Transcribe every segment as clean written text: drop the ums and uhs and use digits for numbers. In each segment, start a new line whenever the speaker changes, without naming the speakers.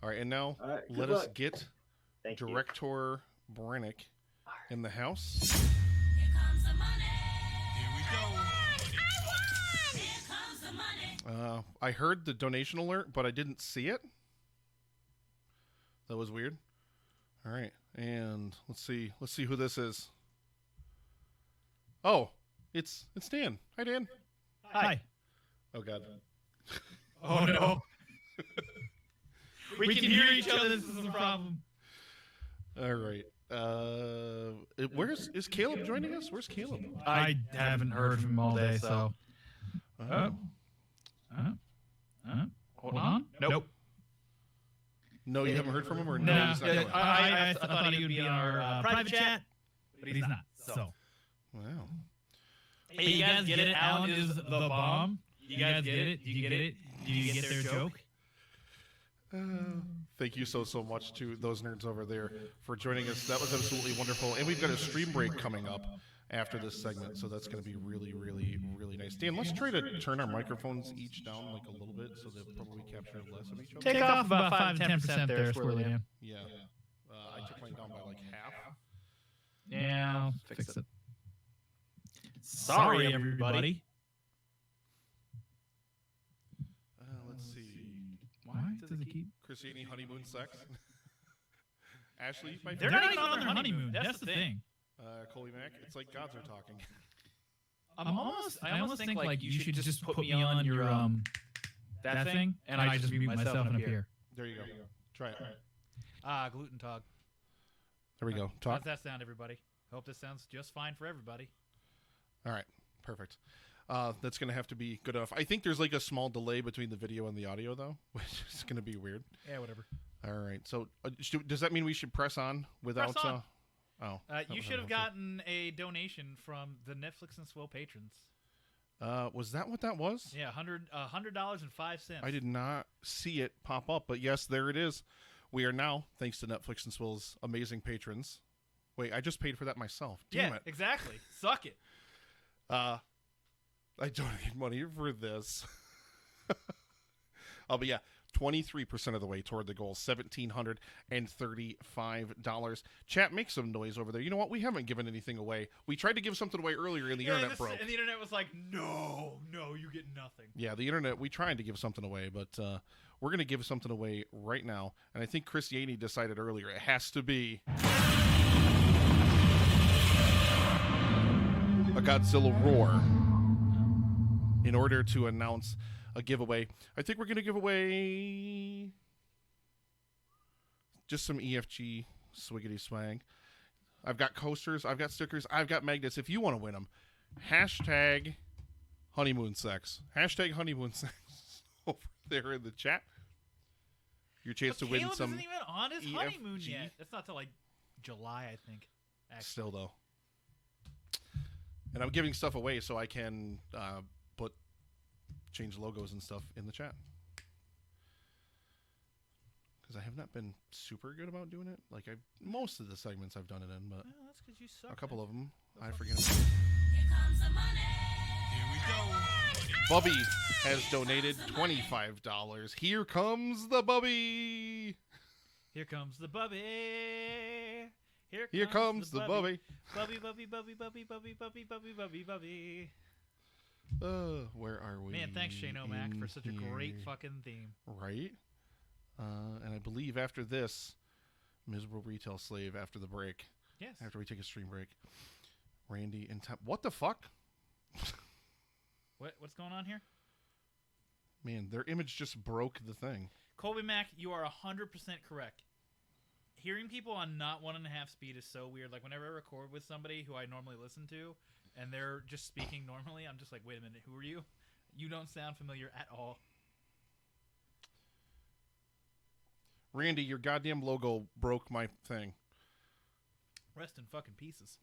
All right, and now
right,
let us get
Thank
Director Brennick in the house.
Here comes the money.
Here we go.
Here comes the money.
I heard the donation alert, but I didn't see it. That was weird. All right, and let's see who this is. Oh, it's Dan. Hi, Dan.
Hi.
Oh God.
Oh no. we can hear each other. This is the problem.
All right. Is Caleb joining us? Where's Caleb?
I haven't heard from him all day, so. Hold on. Nope.
No, you haven't heard from him, or
No,
he's not coming?
I thought he would be in our private chat, but he's not. So.
Wow.
Hey, you guys get it? Alan is the bomb. You guys get it? Do you get it? Do you get their joke?
Thank you so much to those nerds over there for joining us. That was absolutely wonderful. And we've got a stream break coming up after this segment, so that's going to be really, really, really nice. Dan, let's try to turn our microphones each down like a little bit so they'll probably capture less of each other.
Take off about 5-10% there, Swirly.
Yeah. I took mine down by like half.
Yeah, I'll fix it. Sorry, everybody.
Let's see.
Why does it keep...
Christiani honeymoon sex. Ashley, my
They're not even on their honeymoon. That's the thing.
Coley Mac, it's like gods are talking.
I almost think like you should just put me on your that thing, and I just mute myself and appear.
There you go. Try it.
Gluten Tog.
There we go.
How
Talk.
does that sound, everybody? Hope this sounds just fine for everybody.
All right. Perfect. That's going to have to be good enough. I think there's like a small delay between the video and the audio, though, which is going to be weird.
Yeah, whatever.
All right. So does that mean we should press on without...
Press on.
You
should have gotten a donation from the Netflix and Swill patrons.
Was that what that was?
Yeah, $100.05.
I did not see it pop up, but yes, there it is. We are now, thanks to Netflix and Swill's amazing patrons. Wait, I just paid for that myself. Damn it.
Exactly. Suck it.
I donated money for this. But yeah, 23% of the way toward the goal, $1,735. Chat, make some noise over there. You know what? We haven't given anything away. We tried to give something away earlier, and the internet broke.
And the internet was like, no, you get nothing.
Yeah, the internet, we tried to give something away, but we're going to give something away right now. And I think Chris Yaney decided earlier it has to be a Godzilla roar in order to announce a giveaway. I think we're going to give away just some EFG swiggity swag. I've got coasters, I've got stickers, I've got magnets. If you want to win them, hashtag honeymoon sex. Hashtag honeymoon sex over there in the chat. Your chance to win
Caleb
some
isn't even on his
EFG.
honeymoon yet. That's not till like July, I think. Actually.
Still, though. And I'm giving stuff away so I can change logos and stuff in the chat. Because I have not been super good about doing it. Like, most of the segments I've done it in, but
Well, that's because you suck.
a couple of them I forget about.
Here comes the money.
Here we go.
Bubby has donated $25. Here comes the Bubby.
Here comes the bubby.
Here comes the Bubby.
Bubby, bubby, bubby, bubby, bubby, bubby, bubby, bubby, bubby.
Where are we?
Man, thanks Shane O'Mac for such a great
here?
fucking theme.
Right? And I believe after this, Miserable Retail Slave after the break.
Yes.
After we take a stream break. Randy and Tom. What the fuck?
What's going on here?
Man, their image just broke the thing.
Colby Mac, you are 100% correct. Hearing people on not 1.5 speed is so weird. Like, whenever I record with somebody who I normally listen to, and they're just speaking normally, I'm just like, wait a minute, who are you? You don't sound familiar at all.
Randy, your goddamn logo broke my thing.
Rest in fucking pieces.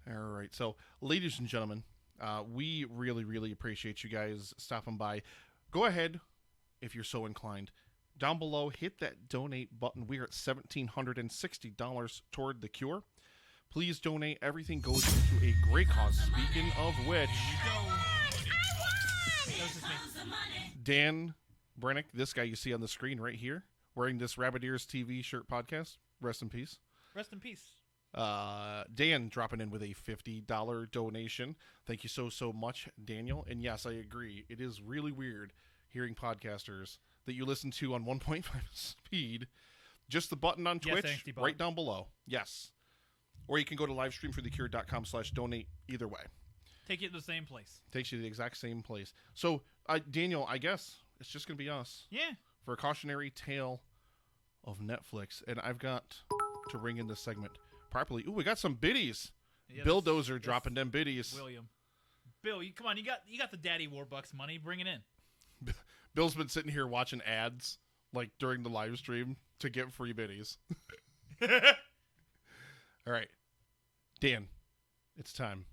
All right. So, ladies and gentlemen, we really, really appreciate you guys stopping by. Go ahead, if you're so inclined. Down below, hit that donate button. We're at $1,760 toward the cure. Please donate. Everything goes to a great cause. Speaking of which, Dan Brennick, this guy you see on the screen right here, wearing this Rabbit Ears TV shirt podcast. Rest in peace.
Rest in peace.
Dan dropping in with a $50 donation. Thank you so much, Daniel. And yes, I agree. It is really weird hearing podcasters that you listen to on 1.5 speed. Just the button on
Yes,
Twitch
angsty
right
bot.
down below. Yes. Or you can go to livestreamforthecure.com/donate. Either way.
Take you to the same place.
Takes you to the exact same place. So, Daniel, I guess it's just going to be us
Yeah.
for a cautionary tale of Netflix. And I've got to ring in this segment properly. Ooh, we got some biddies.
Yeah,
Bill
that's-
Dozer
that's
dropping them biddies.
William. Bill, come on. You got the Daddy Warbucks money. Bring it in.
Bill's been sitting here watching ads like during the live stream to get free biddies. All right. Dan, it's time.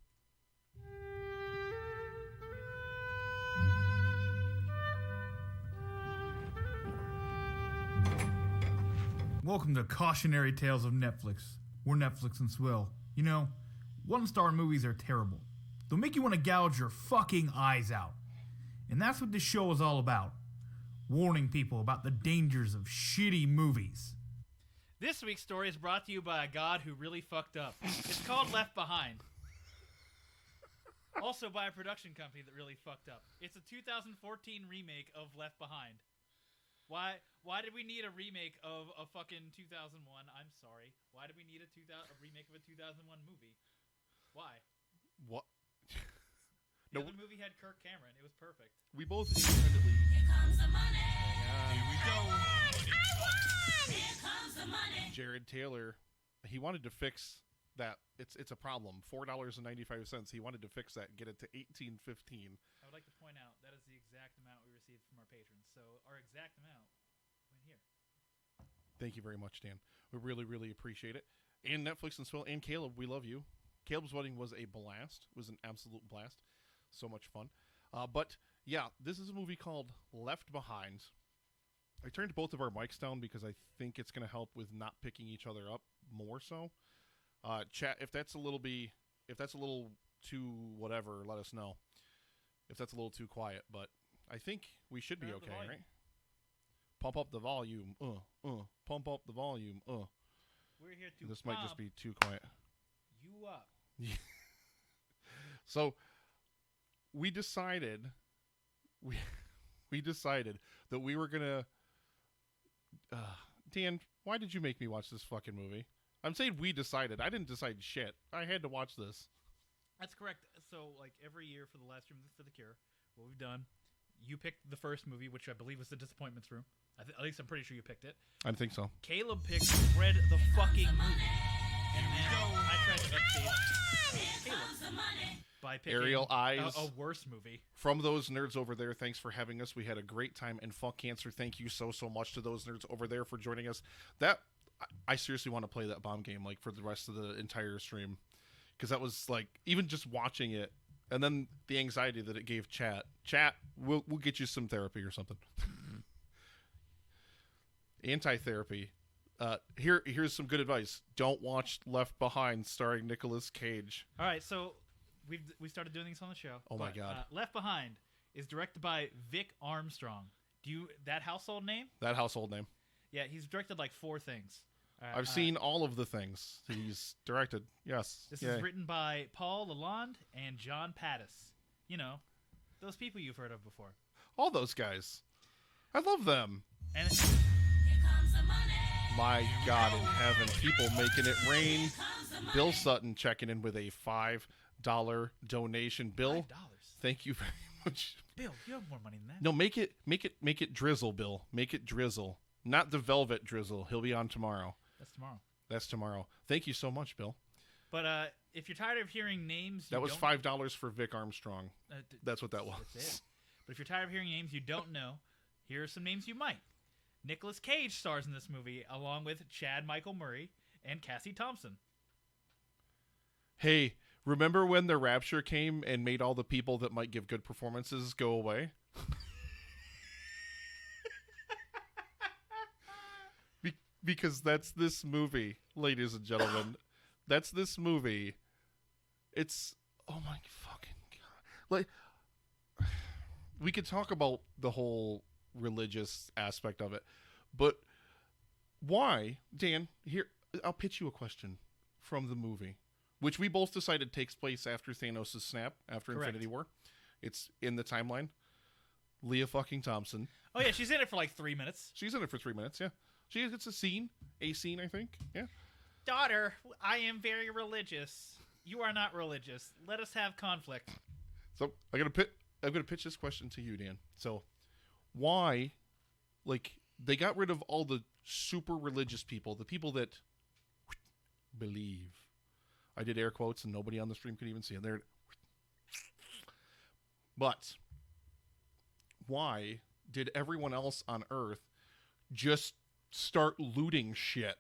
Welcome to Cautionary Tales of Netflix. We're Netflix and Swill. You know, 1-star movies are terrible. They'll make you want to gouge your fucking eyes out. And that's what this show is all about. Warning people about the dangers of shitty movies.
This week's story is brought to you by a god who really fucked up. It's called Left Behind. Also by a production company that really fucked up. It's a 2014 remake of Left Behind. Why did we need a remake of a fucking 2001? I'm sorry. Why did we need a remake of a 2001 movie? Why?
What?
The
No.
other movie had Kirk Cameron. It was perfect.
We both independently.
Here comes the money.
Here we go.
Here comes the money.
Jared Taylor, he wanted to fix that. It's a problem. $4.95. He wanted to fix that and get it to $18.15.
I would like to point out that is the exact amount we received from our patrons. So our exact amount went here.
Thank you very much, Dan. We really appreciate it. And Netflix and Swill and Caleb, we love you. Caleb's wedding was a blast. It was an absolute blast. So much fun. But yeah, this is a movie called Left Behind. I turned both of our mics down because I think it's going to help with not picking each other up more so. Chat, if that's a little too whatever, let us know. If that's a little too quiet, but I think we should be
Turn up the
okay,
volume.
right? Pump up the volume. Pump up the volume.
We're here to
This might just
pump
be too quiet.
you up.
So we decided that we were gonna. Dan, why did you make me watch this fucking movie? I'm saying we decided. I didn't decide shit. I had to watch this.
That's correct. So, like every year for the last room for the Cure, what we've done, you picked the first movie, which I believe was The Disappointments Room. At least I'm pretty sure you picked it.
I think so.
Caleb picked Fred the fucking movie, and then I tried to update Caleb by picking
Ariel Eyes.
a worse movie.
From those nerds over there, thanks for having us. We had a great time. And fuck cancer, thank you so much to those nerds over there for joining us. I seriously want to play that bomb game like for the rest of the entire stream, because that was like, even just watching it, and then the anxiety that it gave chat. We'll get you some therapy or something. Anti-therapy. Here's some good advice. Don't watch Left Behind starring Nicolas Cage.
All right, so we started doing these on the show.
Oh my
but,
God.
Left Behind is directed by Vic Armstrong. That household name?
That household name.
Yeah, he's directed like 4 things.
I've seen all of the things he's directed. Yes.
This
Yay.
is written by Paul Lalonde and John Pattis. You know, those people you've heard of before.
All those guys. I love them.
And
Here comes the money.
My God in heaven. People making it rain.
Here comes the money.
Bill Sutton checking in with a $5 donation. Bill,
$5.
thank you very much.
Bill, you have more money than that.
No, make it drizzle, Bill. Make it drizzle. Not the velvet drizzle. He'll be on tomorrow.
That's tomorrow.
That's tomorrow. Thank you so much, Bill.
But if you're tired of hearing names,
That was
don't-
$5 for Vic Armstrong. That's what that was.
That's it. But if you're tired of hearing names you don't know, here are some names you might. Nicolas Cage stars in this movie, along with Chad Michael Murray and Cassie Thompson.
Hey, remember when the Rapture came and made all the people that might give good performances go away? Because that's this movie, ladies and gentlemen. That's this movie. It's, oh my fucking God. Like, we could talk about the whole religious aspect of it, but why, Dan, here, I'll pitch you a question from the movie, which we both decided takes place after Thanos' snap, after
Correct.
Infinity War. It's in the timeline. Leah fucking Thompson.
Oh yeah, she's in it for like 3 minutes.
She's in it for 3 minutes, yeah. She gets a scene, I think, yeah.
Daughter, I am very religious. You are not religious. Let us have conflict.
So I'm gonna pitch this question to you, Dan. So why, like, they got rid of all the super religious people, the people that believe. I did air quotes and nobody on the stream could even see it. There. But why did everyone else on Earth just start looting shit?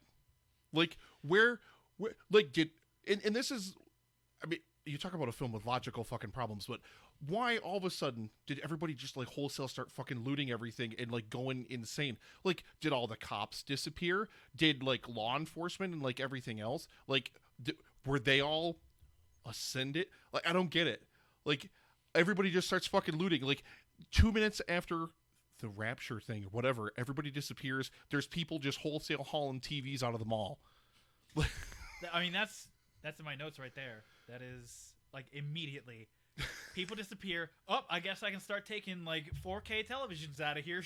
Like, where like, and this is, I mean, you talk about a film with logical fucking problems, but why all of a sudden did everybody just, like, wholesale start fucking looting everything and, like, going insane? Like, did all the cops disappear? Did, like, law enforcement and, like, everything else? Like, were they all ascended? Like, I don't get it. Like, everybody just starts fucking looting. Like, 2 minutes after the Rapture thing or whatever, everybody disappears. There's people just wholesale hauling TVs out of the mall.
I mean, that's in my notes right there. That is, like, immediately. People disappear. Oh, I guess I can start taking, like, 4K televisions out of here.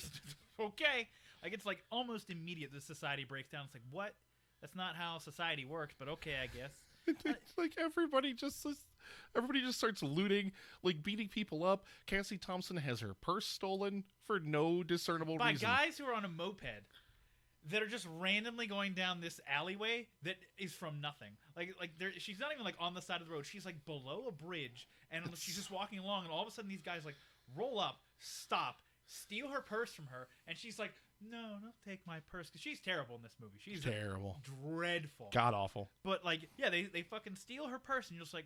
Okay. Like, it's, like, almost immediate the society breaks down. It's like, what? That's not how society works, but okay, I guess.
It's like everybody just starts looting, like, beating people up. Cassie Thompson has her purse stolen for no discernible
By
reason.
guys who are on a moped that are just randomly going down this alleyway that is from nothing. Like she's not even, like, on the side of the road. She's, like, below a bridge, and she's just walking along, and all of a sudden these guys, like, roll up, stop, steal her purse from her, and she's like, no, don't take my purse. Because she's terrible in this movie. She's
terrible.
Dreadful.
God awful.
But, like, yeah, they fucking steal her purse, and you're just like,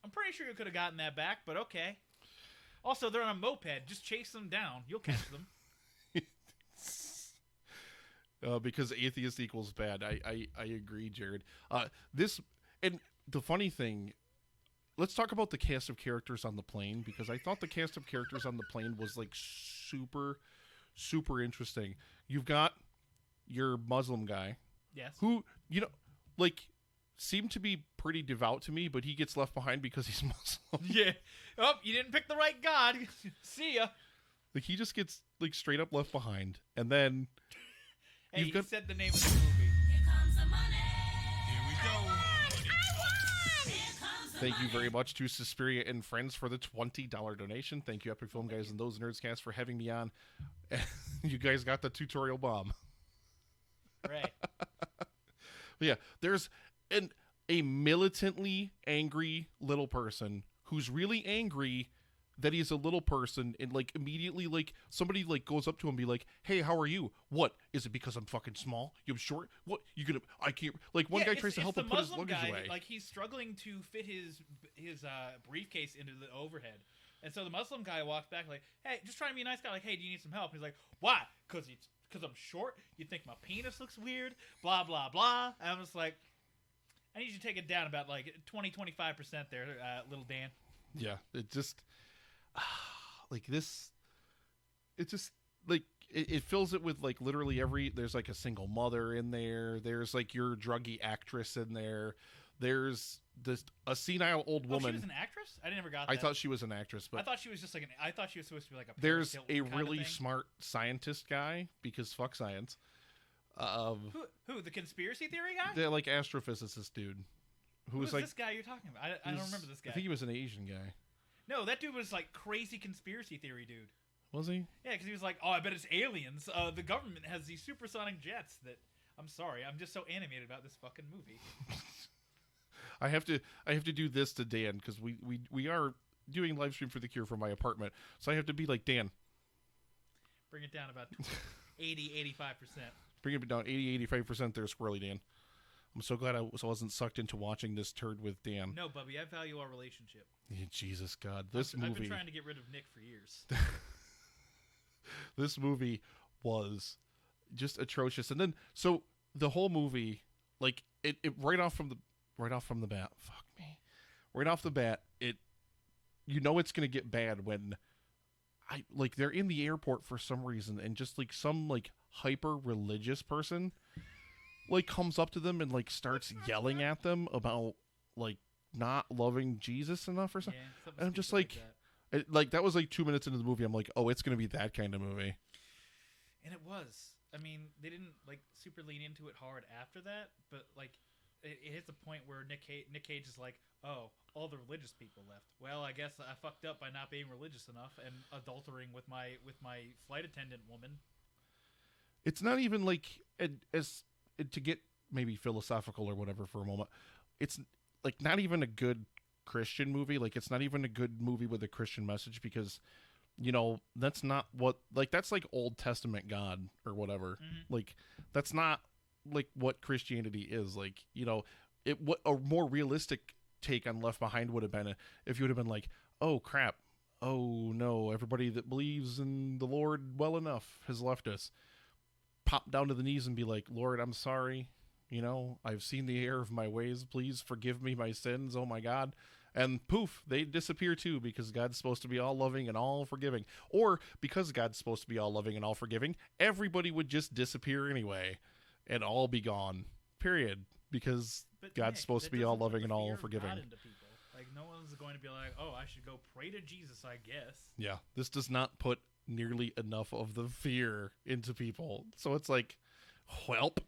I'm pretty sure you could have gotten that back, but okay. Also, they're on a moped. Just chase them down. You'll catch them.
Because atheist equals bad. I agree, Jared. And the funny thing, let's talk about the cast of characters on the plane, because I thought the cast of characters on the plane was, like, super, super interesting. You've got your Muslim guy.
Yes.
Who, like, seemed to be pretty devout to me, but he gets left behind because he's Muslim.
Yeah. Oh, you didn't pick the right god. See ya.
Like, he just gets, like, straight up left behind. And then
Hey,
you've
you
got...
said the name of the movie.
Here comes the money.
Here we go.
Here comes the
Thank you
money.
very much to Suspiria and Friends for the $20 donation. Thank you, Epic Film Guys and those Nerdscast, for having me on. You guys got the tutorial bomb.
Right.
But yeah, there's a militantly angry little person who's really angry that he's a little person, and, like, immediately, like, somebody, like, goes up to him and be like, hey, how are you? What? Is it because I'm fucking small? You're short? What? You gonna... I can't... Like, one
Yeah,
guy tries to help
the
him put his
Muslim
luggage
guy,
away.
Like, he's struggling to fit his briefcase into the overhead. And so the Muslim guy walks back like, hey, just trying to be a nice guy. Like, hey, do you need some help? He's like, why? Because I'm short? You think my penis looks weird? Blah, blah, blah. And I'm just like, I need you to take it down about, like, 20-25% there, little Dan.
Yeah, it just... like, this... It just... Like, it fills it with, like, literally there's, like, a single mother in there. There's, like, your druggy actress in there. There's a senile old
Oh,
woman.
she was an actress? I never got that.
I thought she was an actress, but
I thought she was just like I thought she was supposed to be like a
there's
Paris
a
Hilton kind of
really
thing.
smart scientist guy, because fuck science.
Who? The conspiracy theory guy?
The, like, astrophysicist dude. Who
Who's
was, like...
this guy you're talking about? I don't remember this guy.
I think he was an Asian guy.
No, that dude was like crazy conspiracy theory dude.
Was he?
Yeah, because he was like, oh, I bet it's aliens. The government has these supersonic jets that... I'm sorry, I'm just so animated about this fucking movie.
I have to do this to Dan, because we are doing live stream for the Cure from my apartment, so I have to be like, Dan,
Bring it down about 80-85%.
bring it down 80-85% there, squirrely Dan. I'm so glad I wasn't sucked into watching this turd with Dan.
No, Bubby, I value our relationship.
Yeah, Jesus God, this
I've
movie.
been trying to get rid of Nick for years.
This movie was just atrocious, and then so the whole movie, like, it right off from the bat. Fuck me. Right off the bat, it's gonna get bad when they're in the airport for some reason, and just, like, some, like, hyper religious person like comes up to them and like starts yelling at them about like not loving Jesus enough or something.
Yeah,
And I'm just
stupid
like that was like 2 minutes into the movie. I'm like, oh, it's gonna be that kind of movie.
And it was. I mean, they didn't like super lean into it hard after that, but like it hits a point where Nick Cage is like, oh, all the religious people left. Well, I guess I fucked up by not being religious enough and adultering with my flight attendant woman.
It's not even like as to get maybe philosophical or whatever for a moment. It's like not even a good Christian movie. Like it's not even a good movie with a Christian message because, you know, that's not what like that's like Old Testament God or whatever.
Mm-hmm.
Like that's not like what Christianity is. Like, you know, what a more realistic take on Left Behind would have been if you would have been like, oh crap, oh no, everybody that believes in the Lord well enough has left us. Pop down to the knees and be like, Lord, I'm sorry. You know, I've seen the error of my ways. Please forgive me my sins. Oh my God. And poof, they disappear too because God's supposed to be all loving and all forgiving. Or because God's supposed to be all loving and all forgiving, everybody would just disappear anyway and all be gone. Period. Because
But
God's
Nick,
supposed to
that
be all
doesn't put
loving
the
and all
fear of
forgiving.
God into people. Like no one's going to be like, oh, I should go pray to Jesus, I guess.
Yeah, this does not put nearly enough of the fear into people. So it's like, whelp.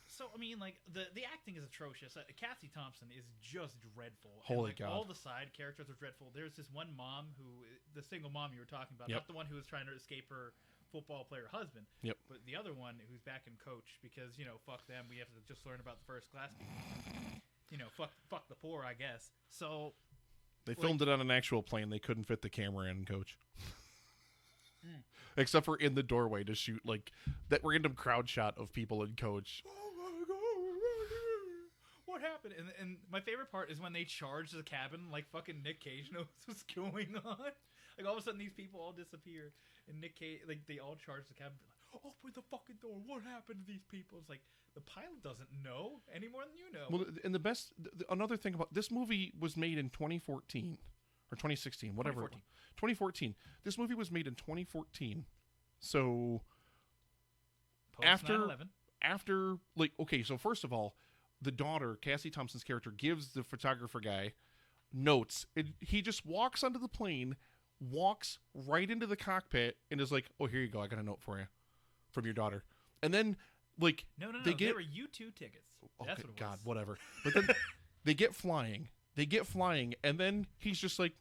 So I mean, like the acting is atrocious. Cassie Thompson is just dreadful.
Holy
and, like,
God.
all the side characters are dreadful. There's this one mom the single mom you were talking about,
Yep.
not the one who was trying to escape her football player husband.
Yep.
But the other one who's back in coach because, you know, fuck them. We have to just learn about the first class. You know, fuck the poor, I guess. So
They filmed it on an actual plane. They couldn't fit the camera in, Coach. Except for in the doorway to shoot like that random crowd shot of people in Coach.
oh my God, what happened? And my favorite part is when they charge the cabin like fucking Nick Cage knows what's going on. Like all of a sudden these people all disappear and Nick Cage, like they all charge the cabin. Like, open the fucking door. What happened to these people? It's like the pilot doesn't know any more than you know.
Well, and the best, another thing about this movie was made in 2014 or 2016, whatever.
2014.
2014. This movie was made in 2014. So
Post
after
9/11.
like, okay, so first of all, the daughter, Cassie Thompson's character, gives the photographer guy notes. He just walks onto the plane, walks right into the cockpit, and is like, "Oh, here you go. I got a note for you from your daughter." And then, like,
No,
they
were U2 tickets.
oh,
That's
good
what it
God,
was.
whatever. But then they get flying. And then he's just like,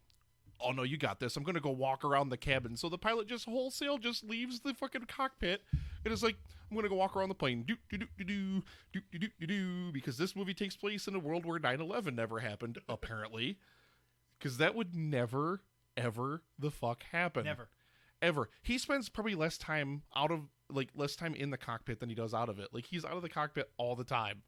"Oh no, you got this. I'm gonna go walk around the cabin." So the pilot just wholesale just leaves the fucking cockpit and is like, "I'm gonna go walk around the plane." Do do do do do do do do do do, because this movie takes place in a world where 9/11 never happened, apparently. Because that would never, ever the fuck happen.
Never.
Ever. He spends probably less time in the cockpit than he does out of it. Like he's out of the cockpit all the time.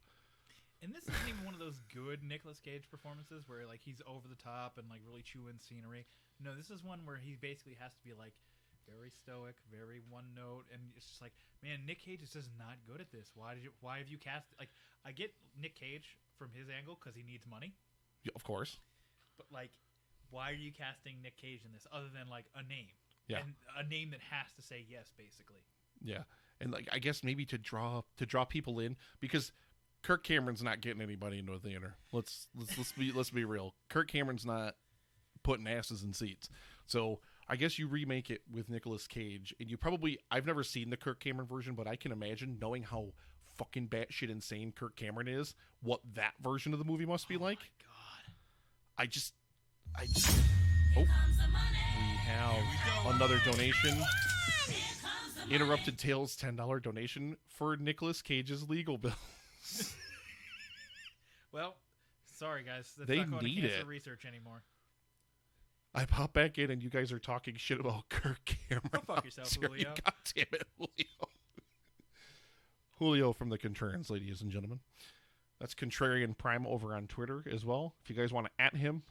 And this isn't even one of those good Nicolas Cage performances where like he's over the top and like really chewing scenery. No, this is one where he basically has to be like very stoic, very one note, and it's just like, man, Nick Cage is just not good at this. Why have you cast like I get Nick Cage from his angle because he needs money,
Yeah, of course.
but like, why are you casting Nick Cage in this other than like a name?
Yeah.
And a name that has to say yes, basically.
Yeah. And like I guess maybe to draw people in because Kirk Cameron's not getting anybody into a theater. Let's be real. Kirk Cameron's not putting asses in seats. So I guess you remake it with Nicolas Cage, and I've never seen the Kirk Cameron version, but I can imagine, knowing how fucking batshit insane Kirk Cameron is, what that version of the movie must be like.
My God.
I just oh, we have another donation. Interrupted Tales $10 donation for Nicolas Cage's legal bill.
Well, sorry guys, that's
They
not going
need
to cancer
it.
research anymore.
I pop back in and you guys are talking shit about Kirk Cameron.
Go fuck yourself,
Sorry,
Julio.
God damn it, Julio. Julio from the Contrarians, ladies and gentlemen. That's Contrarian Prime over on Twitter as well. If you guys want to at him.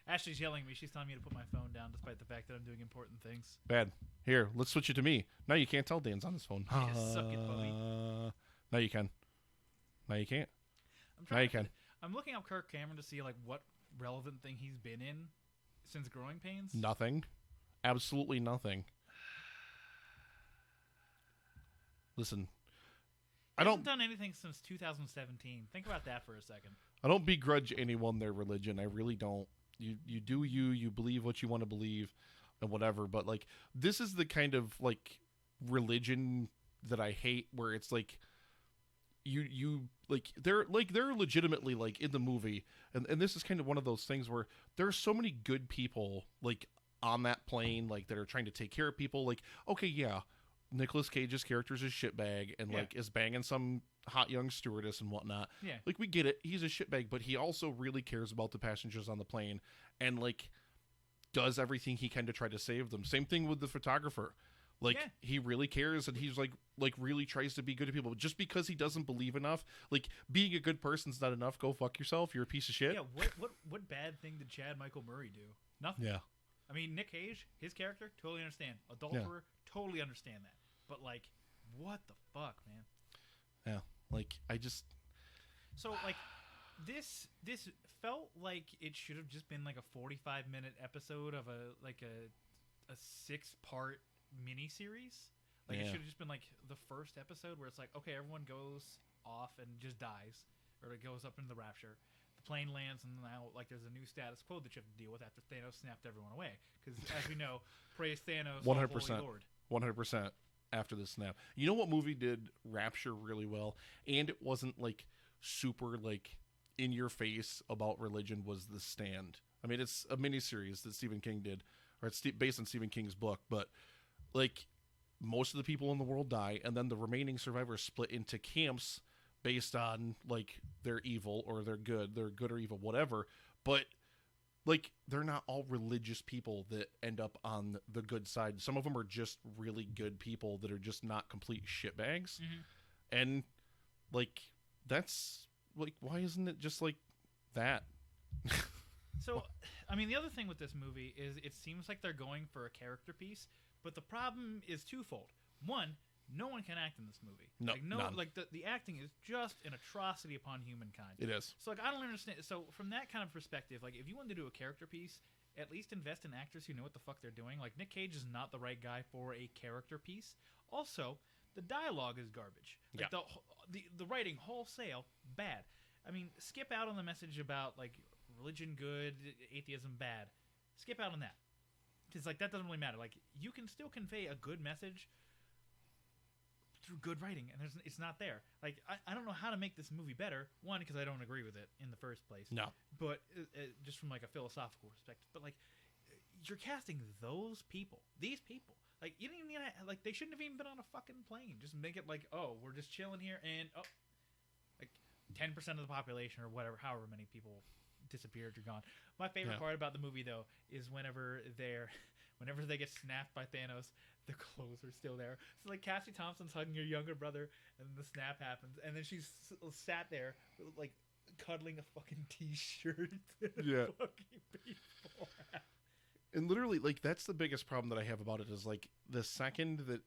Ashley's yelling at me. She's telling me to put my phone down despite the fact that I'm doing important things.
Bad. Here, let's switch it to me. Now you can't tell Dan's on his phone.
Yeah, suck it, Bobby.
Now you can. Now you can't.
I'm
Now you can.
I'm looking up Kirk Cameron to see like what relevant thing he's been in since Growing Pains.
Nothing. Absolutely nothing. Listen,
I
I
haven't
don't
done anything since 2017. Think about that for a second.
I don't begrudge anyone their religion. I really don't. You do you believe what you want to believe and whatever, but like this is the kind of like religion that I hate, where it's like you they're legitimately like in the movie, and this is kind of one of those things where there are so many good people like on that plane, like that are trying to take care of people. Like, okay, yeah, Nicolas Cage's character is a shitbag and
Yeah.
like is banging some hot young stewardess and whatnot.
Yeah.
Like, we get it, he's a shitbag, but he also really cares about the passengers on the plane and like does everything he can to try to save them. Same thing with the photographer. Like,
Yeah.
he really cares, and he's like really tries to be good to people. But just because he doesn't believe enough, like, being a good person's not enough. Go fuck yourself. You're a piece of shit.
Yeah, what bad thing did Chad Michael Murray do? Nothing.
Yeah.
I mean, Nick Cage, his character, totally understand. Adulterer, totally understand that. But like, what the fuck, man?
Yeah. Like, I just
So like, this felt like it should have just been like a 45-minute episode of a 6-part miniseries. Like, it
Yeah.
should have just been like the first episode where it's like, okay, everyone goes off and just dies, or it goes up into the Rapture. The plane lands, and now like there's a new status quo that you have to deal with after Thanos snapped everyone away. Because as we know, praise Thanos,
100%.
Holy Lord.
100% after the snap. You know what movie did Rapture really well, and it wasn't like super like in your face about religion, was The Stand. I mean, it's a miniseries that Stephen King did, or it's based on Stephen King's book, but like most of the people in the world die, and then the remaining survivors split into camps based on like they're evil or they're good or evil, whatever. But like, they're not all religious people that end up on the good side. Some of them are just really good people that are just not complete shitbags.
Mhm.
And like, that's like, why isn't it just like that?
So, I mean, the other thing with this movie is it seems like they're going for a character piece, but the problem is twofold. One, no one can act in this movie.
No, none.
like the acting is just an atrocity upon humankind.
It is.
So like, I don't understand. So from that kind of perspective, like, if you wanted to do a character piece, at least invest in actors who know what the fuck they're doing. Like, Nick Cage is not the right guy for a character piece. Also, the dialogue is garbage. Like, the writing wholesale bad. I mean, skip out on the message about like religion good, atheism bad. Skip out on that. Because like, that doesn't really matter. Like, you can still convey a good message through good writing, and it's not there. Like, I don't know how to make this movie better. One, because I don't agree with it in the first place.
No.
But just from like a philosophical perspective. But like, you're casting these people. Like, you didn't even like, they shouldn't have even been on a fucking plane. Just make it like, oh, we're just chilling here, and like 10% of the population or whatever, however many people disappeared or gone. My favorite part about the movie though is whenever they get snapped by Thanos, the clothes are still there. So like, Cassie Thompson's hugging her younger brother, and the snap happens, and then she's sat there like cuddling a fucking t-shirt.
Yeah.
Fucking people.
And literally, like, that's the biggest problem that I have about it, is like, the second that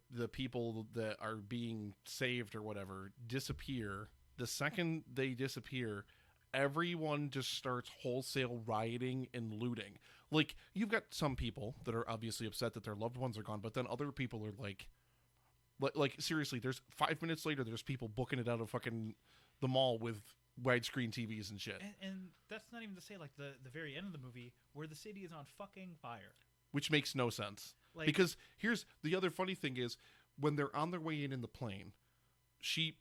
the people that are being saved or whatever disappear, the second they disappear, everyone just starts wholesale rioting and looting. Like, you've got some people that are obviously upset that their loved ones are gone, but then other people are like seriously, there's 5 minutes later, there's people booking it out of fucking the mall with widescreen TVs and shit.
And that's not even to say like the very end of the movie where the city is on fucking fire.
Which makes no sense.
Like,
Because here's the other funny thing is, when they're on their way in the plane, she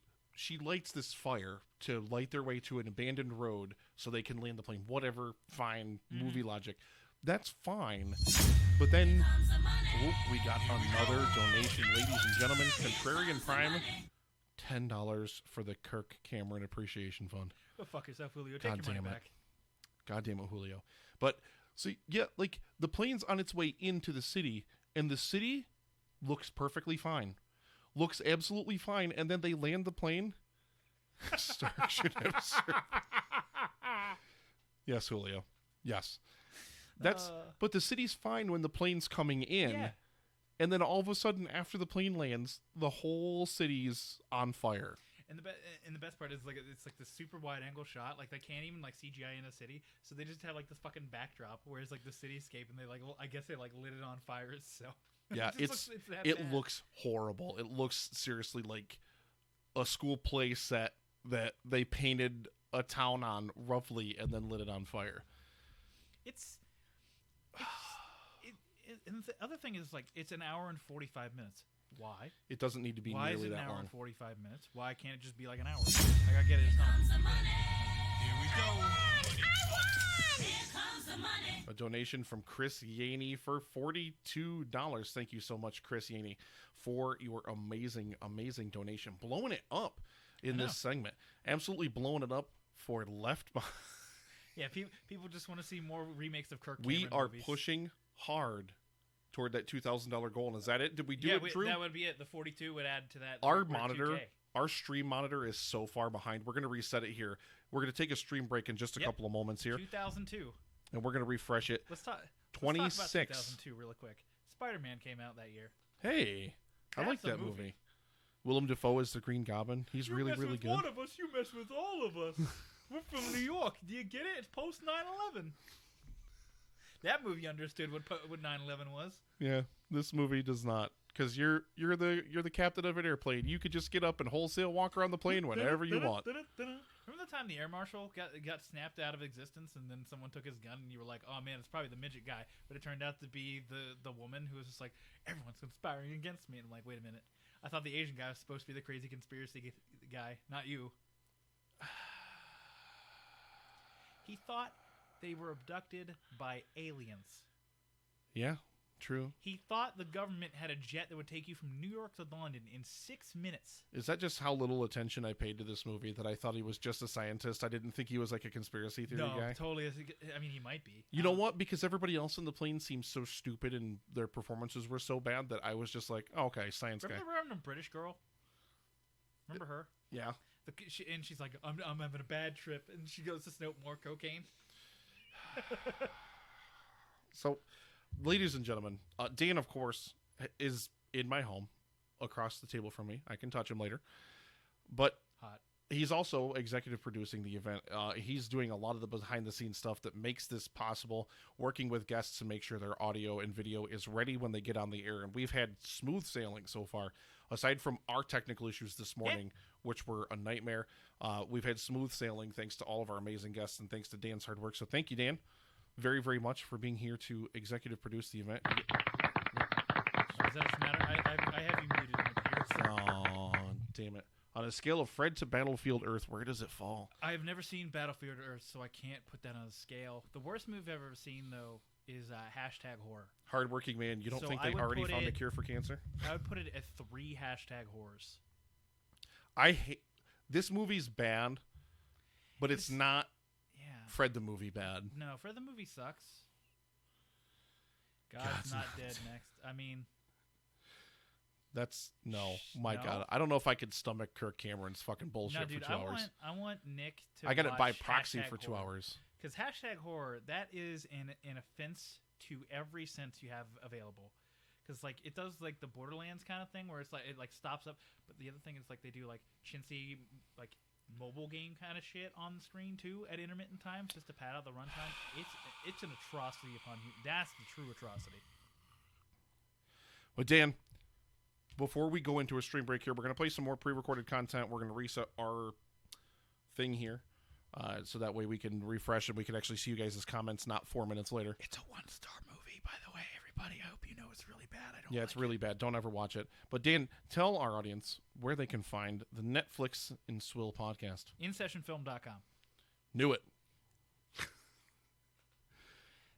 lights this fire to light their way to an abandoned road so they can land the plane. Whatever, fine, movie logic. That's fine. But then, we got another donation, ladies and gentlemen. Contrarian Prime, $10 for the Kirk Cameron Appreciation Fund.
go fuck yourself, Julio. Take
God
your money
damn it.
back.
God damn it, Julio. But, so, yeah, like, the plane's on its way into the city, and the city looks perfectly fine. Looks absolutely fine, and then they land the plane. Stark should have served. Yes, Julio. Yes. But the city's fine when the plane's coming in.
Yeah.
And then all of a sudden, after the plane lands, the whole city's on fire.
And the best part is like, it's like the super wide angle shot. Like, they can't even like CGI in a city, so they just have like this fucking backdrop, whereas like the cityscape, and they like, well, I guess they like lit it on fire itself.
Yeah,
It just that
it
bad.
looks horrible. It looks seriously like a school play set that they painted a town on roughly and then lit it on fire.
It's and the other thing is like it's an hour and 45 minutes. Why?
It doesn't need to be
Why is
nearly
it an
that
hour
long.
and 45 minutes? Why can't it just be like an hour? Like I get it. It's not a movie.
Here we go.
Here comes the money.
A donation from Chris Yaney for $42. Thank you so much, Chris Yaney, for your amazing, amazing donation. Blowing it up in this segment. Absolutely blowing it up for Left Behind.
Yeah, people just want to see more remakes of Kirk.
We
Cameron
are
movies.
pushing hard toward that $2,000 goal. And is that it? Did we do it, Drew?
that would be it. The 42 would add to that.
Our
We're at
monitor,
2K.
our stream monitor is so far behind. We're going to reset it here. We're going to take a stream break in just a
Yep.
couple of moments here,
2002.
and we're going to refresh it.
Let's talk.
26.
Let's talk about 2002 really quick. Spider-Man came out that year.
Hey, I
That's
like
a
that
movie.
movie. Willem Dafoe is the Green Goblin. He's really, really good.
One of us, you mess with all of us. We're from New York. Do you get it? It's post 9/11. That movie understood what 9/11 was.
Yeah, this movie does not, because you're the captain of an airplane. You could just get up and wholesale walk around the plane whenever you want.
Remember the time the air marshal got snapped out of existence, and then someone took his gun, and you were like, "Oh man, it's probably the midget guy," but it turned out to be the woman who was just like, "Everyone's conspiring against me," and I'm like, "Wait a minute, I thought the Asian guy was supposed to be the crazy conspiracy guy, not you." He thought they were abducted by aliens.
Yeah, true.
He thought the government had a jet that would take you from New York to London in 6 minutes.
Is that just how little attention I paid to this movie, that I thought he was just a scientist? I didn't think he was like a conspiracy theory
No,
guy.
totally. I mean, he might be.
You know what? Because everybody else in the plane seemed so stupid and their performances were so bad that I was just like, oh, okay, science guy.
Remember the British girl? Remember her?
Yeah.
And she's like, I'm having a bad trip, and she goes to snoop more cocaine.
So, ladies and gentlemen, Dan, of course, is in my home across the table from me. I can touch him later. But
Hot.
he's also executive producing the event. He's doing a lot of the behind-the-scenes stuff that makes this possible, working with guests to make sure their audio and video is ready when they get on the air. And we've had smooth sailing so far. Aside from our technical issues this morning, which were a nightmare, we've had smooth sailing thanks to all of our amazing guests and thanks to Dan's hard work. So thank you, Dan, very, very much for being here to executive produce the event.
Does that matter? I have you muted in the ear, so.
Oh, damn it. On a scale of Fred to Battlefield Earth, where does it fall?
I've never seen Battlefield Earth, so I can't put that on a scale. The worst movie I've ever seen, though, is #horror.
Hardworking man. You don't
So
think
I
they
would
already
put
found a
it-
cure for cancer?
I would put it at 3 #horrors.
I hate this movie's bad, but it's not
Yeah.
Fred the movie bad.
No, Fred the movie sucks.
God's
God's not
not
dead next. I mean,
That's no, my
No?
God. I don't know if I could stomach Kirk Cameron's fucking bullshit
no, dude.
for 2 hours.
I want Nick to.
I got it by
watch
proxy for 2
#horror.
hours.
Because #horror, that is an offense to every sense you have available. Because like it does like the Borderlands kind of thing where it's like it like stops up, but the other thing is like they do like chintzy like mobile game kind of shit on the screen too at intermittent times just to pad out the runtime. It's an atrocity upon you. That's the true atrocity.
But Dan, before we go into a stream break here, we're going to play some more pre-recorded content. We're going to reset our thing here. So that way we can refresh and we can actually see you guys' comments not 4 minutes later.
It's a 1-star movie, by the way, everybody. I hope you know it's really bad. I don't.
Yeah, it's really bad. Don't ever watch it. But Dan, tell our audience where they can find the Netflix and Swill podcast.
InSessionFilm.com.
Knew it.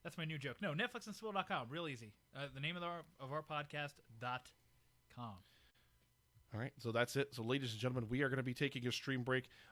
That's my new joke. No, NetflixandSwill.com. Real easy. The name of our podcast.com.
All right, so that's it. So, ladies and gentlemen, we are going to be taking a stream break.